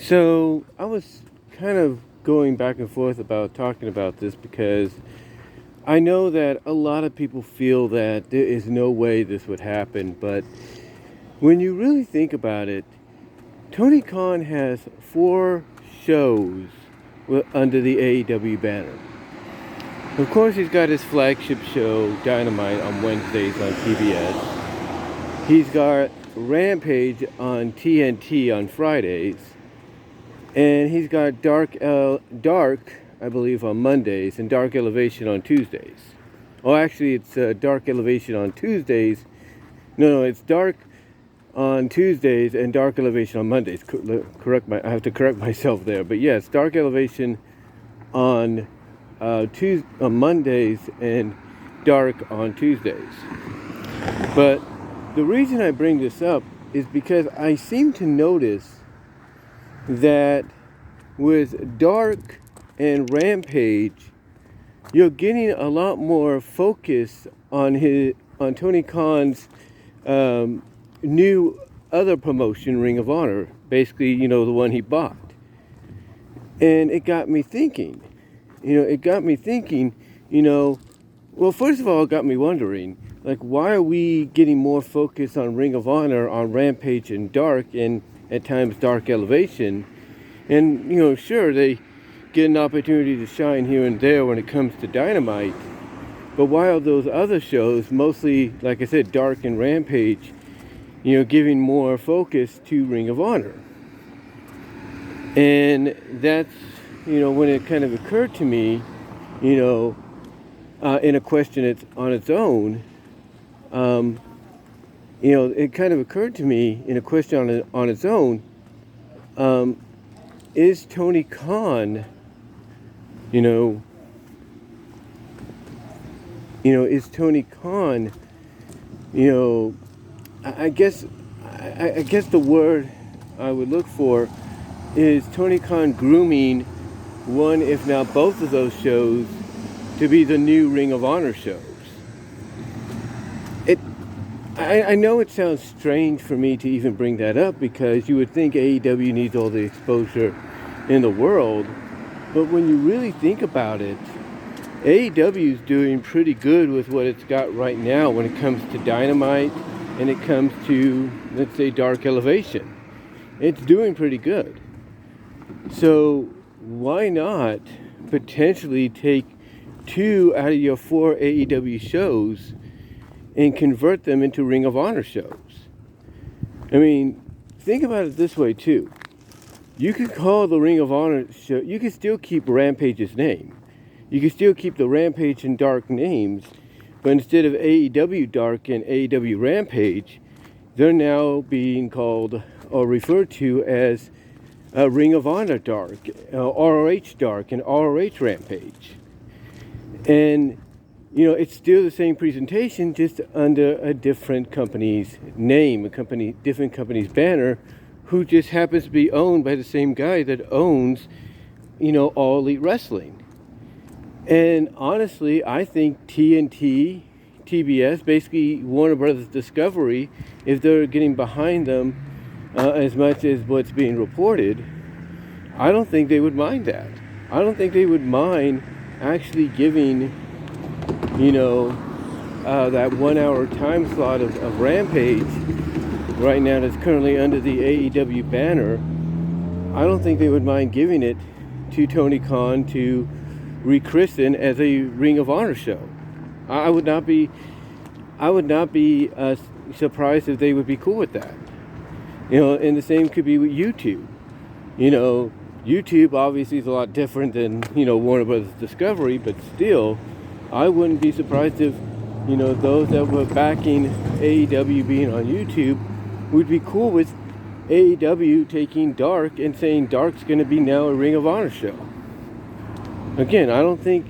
So I was kind of going back and forth about talking about this because I know that a lot of people feel that there is no way this would happen, but when you really think about it, Tony Khan has 4 shows under the AEW banner. Of course, he's got his flagship show, Dynamite, on Wednesdays on PBS. He's got Rampage on TNT on Fridays. And he's got Dark, I believe, on Mondays, and Dark Elevation on Tuesdays. Oh, actually, it's Dark Elevation on Tuesdays. No, it's Dark on Tuesdays and Dark Elevation on Mondays. I have to correct myself there. But yes, Dark Elevation on Mondays and Dark on Tuesdays. But the reason I bring this up is because I seem to notice that with Dark and Rampage, you're getting a lot more focus on Tony Khan's new other promotion, Ring of Honor, basically, the one he bought. And it got me thinking, well, first of all, it got me wondering, why are we getting more focus on Ring of Honor, on Rampage and Dark, and at times Dark Elevation? And, sure, they get an opportunity to shine here and there when it comes to Dynamite. But while those other shows, mostly, like I said, Dark and Rampage, giving more focus to Ring of Honor. And that's, when it kind of occurred to me, in a question on its own, it kind of occurred to me in a question on its own, is Tony Khan, is Tony Khan, I guess the word I would look for is Tony Khan grooming one, if not both of those shows to be the new Ring of Honor shows. I know it sounds strange for me to even bring that up because you would think AEW needs all the exposure in the world, but when you really think about it, AEW is doing pretty good with what it's got right now when it comes to Dynamite and it comes to, let's say, Dark Elevation. It's doing pretty good. So why not potentially take 2 out of your 4 AEW shows and convert them into Ring of Honor shows? I mean, think about it this way too. You could call the Ring of Honor show, you could still keep Rampage's name. You could still keep the Rampage and Dark names, but instead of AEW Dark and AEW Rampage, they're now being called or referred to as Ring of Honor Dark, ROH Dark, and ROH Rampage. And it's still the same presentation, just under a different company's name, different company's banner, who just happens to be owned by the same guy that owns, All Elite Wrestling. And honestly, I think TNT, TBS, basically Warner Brothers Discovery, if they're getting behind them as much as what's being reported, I don't think they would mind that. I don't think they would mind actually giving that 1 hour time slot of Rampage right now that's currently under the AEW banner. I don't think they would mind giving it to Tony Khan to rechristen as a Ring of Honor show. I would not be surprised if they would be cool with that. And the same could be with YouTube. YouTube obviously is a lot different than Warner Brothers Discovery, but still, I wouldn't be surprised if, those that were backing AEW being on YouTube would be cool with AEW taking Dark and saying Dark's going to be now a Ring of Honor show. Again, I don't think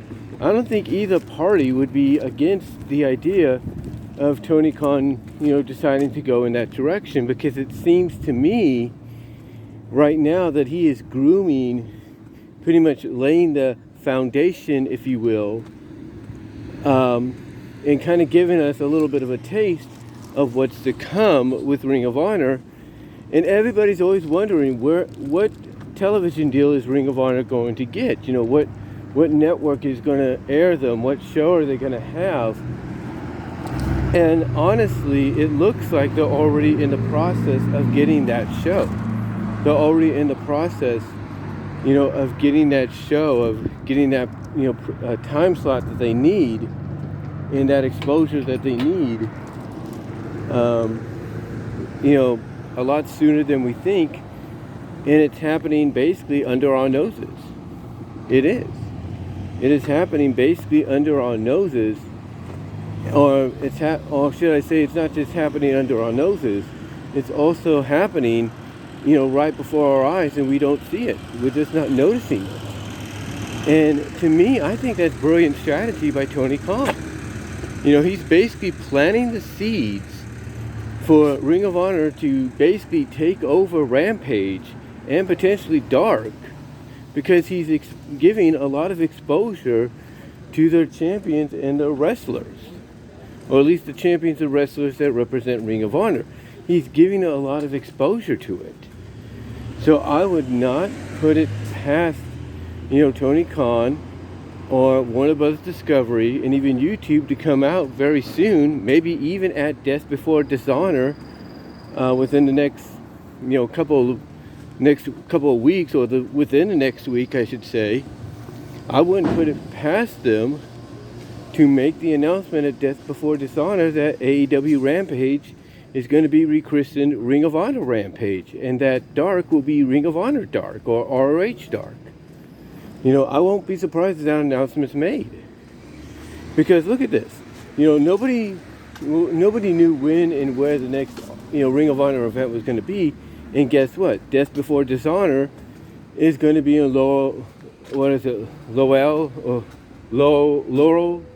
either party would be against the idea of Tony Khan, deciding to go in that direction, because it seems to me right now that he is grooming, pretty much laying the foundation, if you will, and kind of giving us a little bit of a taste of what's to come with Ring of Honor. And everybody's always wondering what television deal is Ring of Honor going to get? You know, what network is going to air them? What show are they going to have? And honestly, it looks like they're already in the process of getting that show. They're already in the process, you know, of getting that show, of getting that, you know, time slot that they need, and that exposure that they need, you know, a lot sooner than we think. And it's happening basically under our noses. It is. It is happening basically under our noses. Or or should I say, it's not just happening under our noses, it's also happening, you know, right before our eyes, and we don't see it. We're just not noticing it. And to me, I think that's brilliant strategy by Tony Khan. You know, he's basically planting the seeds for Ring of Honor to basically take over Rampage and potentially Dark, because he's giving a lot of exposure to their champions and their wrestlers. Or at least the champions and wrestlers that represent Ring of Honor. He's giving a lot of exposure to it. So I would not put it past, you know, Tony Khan or Warner Bros. Discovery and even YouTube to come out very soon, maybe even at Death Before Dishonor, within the next, you know, couple of weeks, or within the next week, I should say. I wouldn't put it past them to make the announcement at Death Before Dishonor that AEW Rampage is going to be rechristened Ring of Honor Rampage, and that Dark will be Ring of Honor Dark or ROH Dark. You know, I won't be surprised if that announcement's made. Because look at this. You know, nobody knew when and where the next, you know, Ring of Honor event was going to be. And guess what? Death Before Dishonor is going to be in Laurel,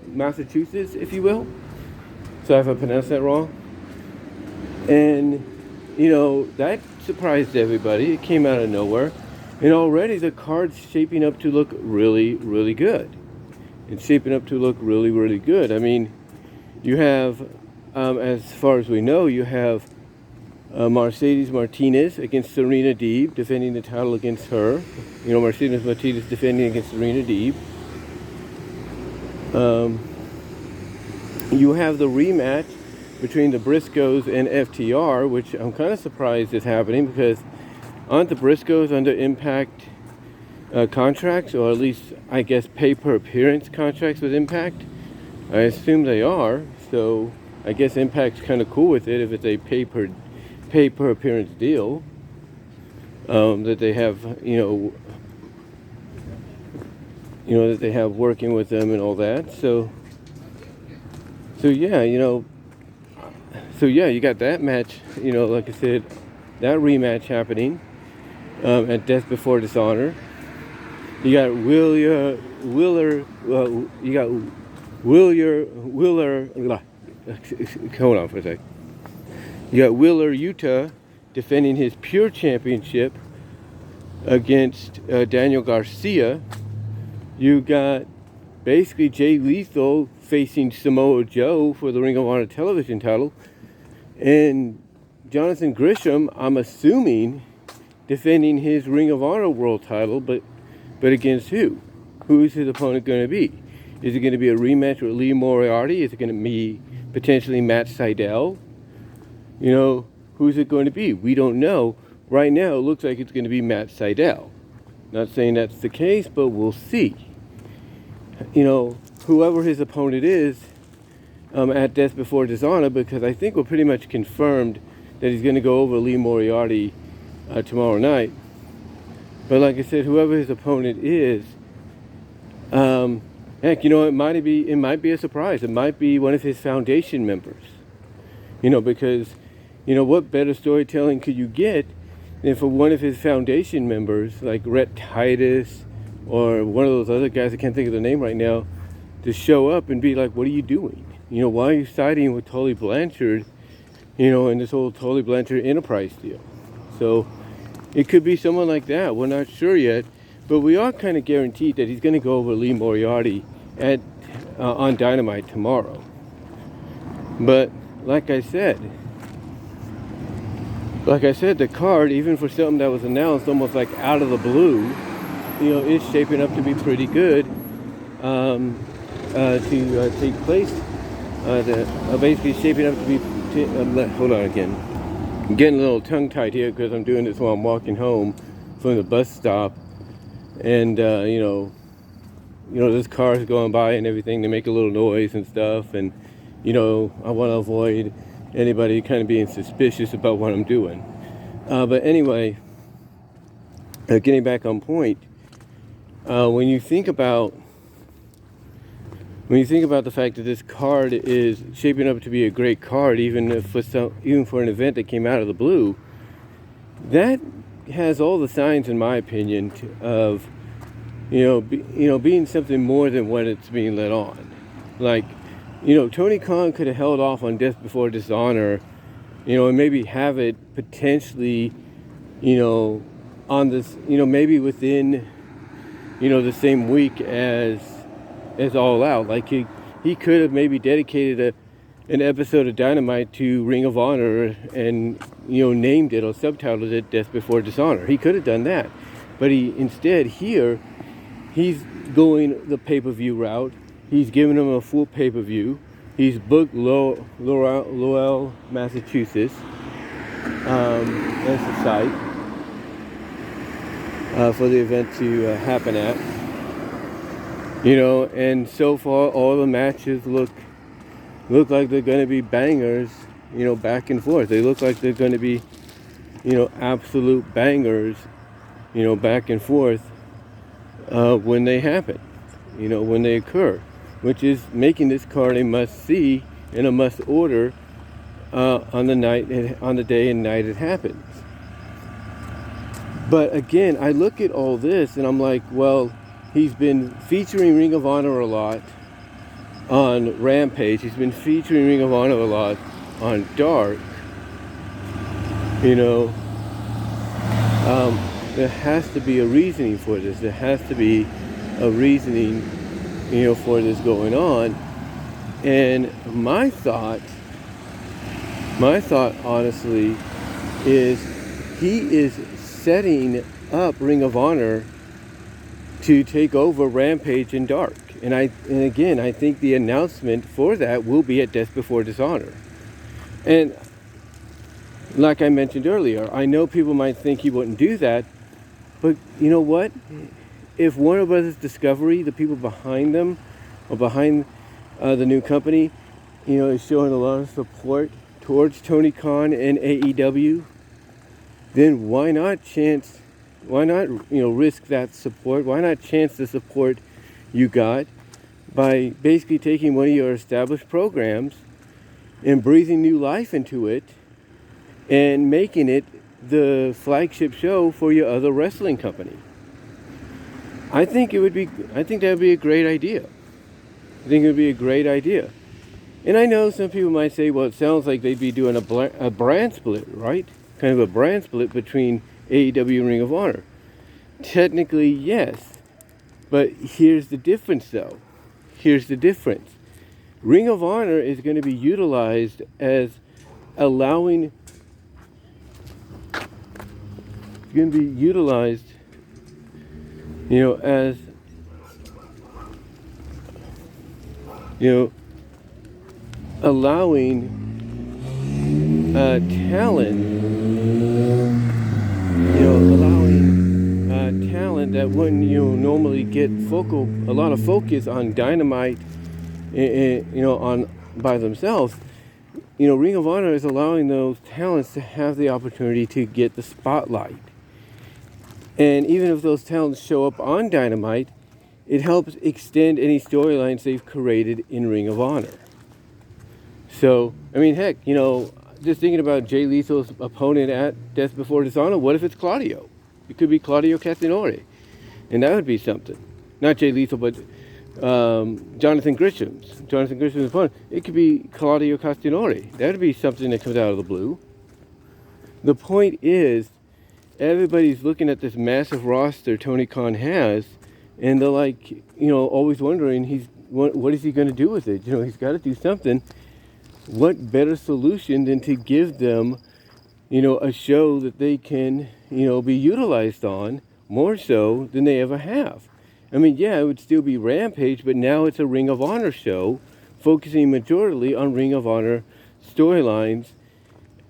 Massachusetts, if you will. Sorry if I pronounced that wrong. And, you know, that surprised everybody. It came out of nowhere. And already the card's shaping up to look really, really good. It's shaping up to look really, really good. I mean, you have, as far as we know, you have Mercedes Martinez against Serena Deeb, defending the title against her. You know, Mercedes Martinez defending against Serena Deeb. You have the rematch between the Briscoes and FTR, which I'm kind of surprised is happening, because aren't the Briscoes under Impact contracts, or at least, I guess, pay-per-appearance contracts with Impact? I assume they are, so I guess Impact's kind of cool with it if it's a pay-per-appearance deal that they have, you know, that they have working with them and all that. So yeah, you know, you got that match, you know, like I said, that rematch happening at Death Before Dishonor. You got Willer. Hold on for a sec. You got Willer Utah defending his Pure Championship against Daniel Garcia. You got basically Jay Lethal facing Samoa Joe for the Ring of Honor television title. And Jonathan Gresham, I'm assuming, defending his Ring of Honor world title, but against who? Who is his opponent going to be? Is it going to be a rematch with Lee Moriarty? Is it going to be potentially Matt Sydal? You know, who's it going to be? We don't know. Right now, it looks like it's going to be Matt Sydal. Not saying that's the case, but we'll see. You know, whoever his opponent is at Death Before Dishonor, because I think we're pretty much confirmed that he's going to go over Lee Moriarty tomorrow night. But like I said, whoever his opponent is, heck, you know, it might be a surprise. It might be one of his foundation members. You know, because, you know, what better storytelling could you get than for one of his foundation members, like Rhett Titus, or one of those other guys, I can't think of the name right now, to show up and be like, what are you doing? You know, why are you siding with Tully Blanchard, you know, in this whole Tully Blanchard Enterprise deal? So it could be someone like that. We're not sure yet, but we are kind of guaranteed that he's going to go over Lee Moriarty on Dynamite tomorrow. But like I said, like I said, the card, even for something that was announced almost like out of the blue, is shaping up to be pretty good to take place. Basically shaping up to be. Hold on again. I'm getting a little tongue-tied here because I'm doing this while I'm walking home from the bus stop, and there's cars going by and everything. They make a little noise and stuff, and I want to avoid anybody kind of being suspicious about what I'm doing. But anyway, getting back on point, when you think about the fact that this card is shaping up to be a great card, even for an event that came out of the blue, that has all the signs, in my opinion, of being something more than what it's being let on. Like, Tony Khan could have held off on Death Before Dishonor, and maybe have it potentially, on this, maybe within, the same week as All Out. Like he could have maybe dedicated an episode of Dynamite to Ring of Honor and, named it or subtitled it Death Before Dishonor. He could have done that. But instead here, he's going the pay-per-view route. He's giving them a full pay-per-view. He's booked Lowell, Massachusetts, as the site for the event to happen at. And so far all the matches look like they're going to be bangers, back and forth. They look like they're going to be, absolute bangers, back and forth when they happen, when they occur, which is making this card a must-see and a must-order on the day and night it happens. But again, I look at all this and I'm like, well, he's been featuring Ring of Honor a lot on Rampage. He's been featuring Ring of Honor a lot on Dark. There has to be a reasoning for this. There has to be a reasoning, for this going on. And my thought honestly is he is setting up Ring of Honor to take over Rampage and Dark. And again, I think the announcement for that will be at Death Before Dishonor. And like I mentioned earlier, I know people might think he wouldn't do that, but you know what? If Warner Brothers Discovery, the people behind them, or behind the new company, is showing a lot of support towards Tony Khan and AEW, then why not risk that support? Why not chance the support you got by basically taking one of your established programs and breathing new life into it and making it the flagship show for your other wrestling company? I think that would be a great idea. I think it would be a great idea. And I know some people might say, well, it sounds like they'd be doing a brand split, right? Kind of a brand split between AEW and Ring of Honor. Technically, yes. But here's the difference, though. Here's the difference. Ring of Honor is going to be utilized as allowing... It's going to be utilized, as... allowing talent, talent that wouldn't, normally get a lot of focus on Dynamite, on by themselves. Ring of Honor is allowing those talents to have the opportunity to get the spotlight. And even if those talents show up on Dynamite, it helps extend any storylines they've created in Ring of Honor. So, heck, just thinking about Jay Lethal's opponent at Death Before Dishonor, what if it's Claudio? It could be Claudio Castagnoli. And that would be something. Not Jay Lethal, but Jonathan Grisham's opponent. It could be Claudio Castagnoli. That would be something that comes out of the blue. The point is, everybody's looking at this massive roster Tony Khan has, and they're like, always wondering, what is he going to do with it? He's got to do something. What better solution than to give them a show that they can, be utilized on more so than they ever have. I mean, yeah, it would still be Rampage, but now it's a Ring of Honor show, focusing majorly on Ring of Honor storylines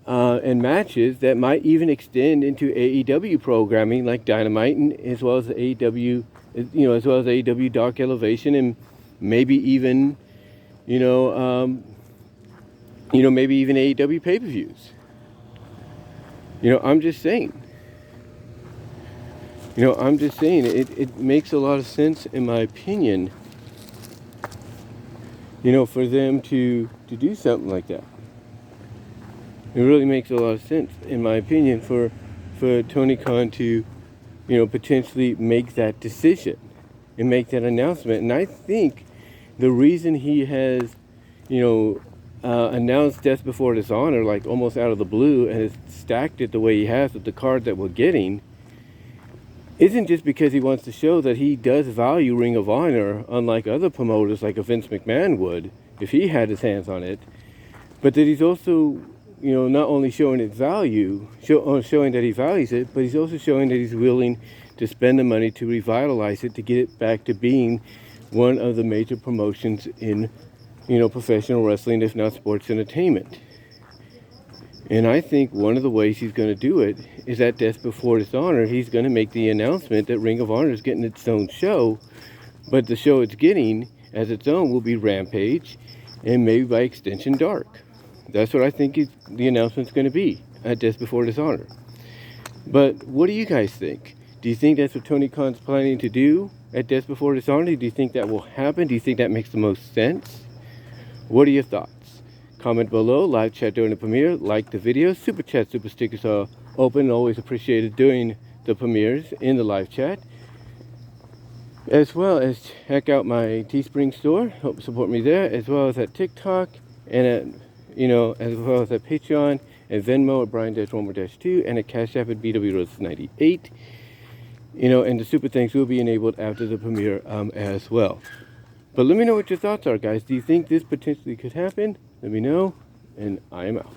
and matches that might even extend into AEW programming like Dynamite, and as well as AEW, as well as AEW Dark Elevation, and maybe even, maybe even AEW pay-per-views. I'm just saying. It makes a lot of sense, in my opinion, for them to do something like that. It really makes a lot of sense, in my opinion, for Tony Khan to, potentially make that decision and make that announcement. And I think the reason he has, announced Death Before Dishonor, like almost out of the blue, and has stacked it the way he has with the card that we're getting, isn't just because he wants to show that he does value Ring of Honor, unlike other promoters like a Vince McMahon would, if he had his hands on it, but that he's also, not only showing its value, showing that he values it, but he's also showing that he's willing to spend the money to revitalize it, to get it back to being one of the major promotions in, professional wrestling, if not sports entertainment. And I think one of the ways he's going to do it is at Death Before Dishonor. He's going to make the announcement that Ring of Honor is getting its own show, but the show it's getting as its own will be Rampage, and maybe by extension Dark. That's what I think the announcement's going to be at Death Before Dishonor. But what do you guys think? Do you think that's what Tony Khan's planning to do at Death Before Dishonor? Do you think that will happen? Do you think that makes the most sense? What are your thoughts? Comment below, live chat during the premiere, like the video. Super chat, super stickers are open, always appreciated during the premieres in the live chat. As well as check out my Teespring store. Hope support me there, as well as at TikTok, and at, as well as at Patreon and Venmo at Brian-Romer-2, and at Cash App at BWRose98. And the super thanks will be enabled after the premiere as well. But let me know what your thoughts are, guys. Do you think this potentially could happen? Let me know, and I am out.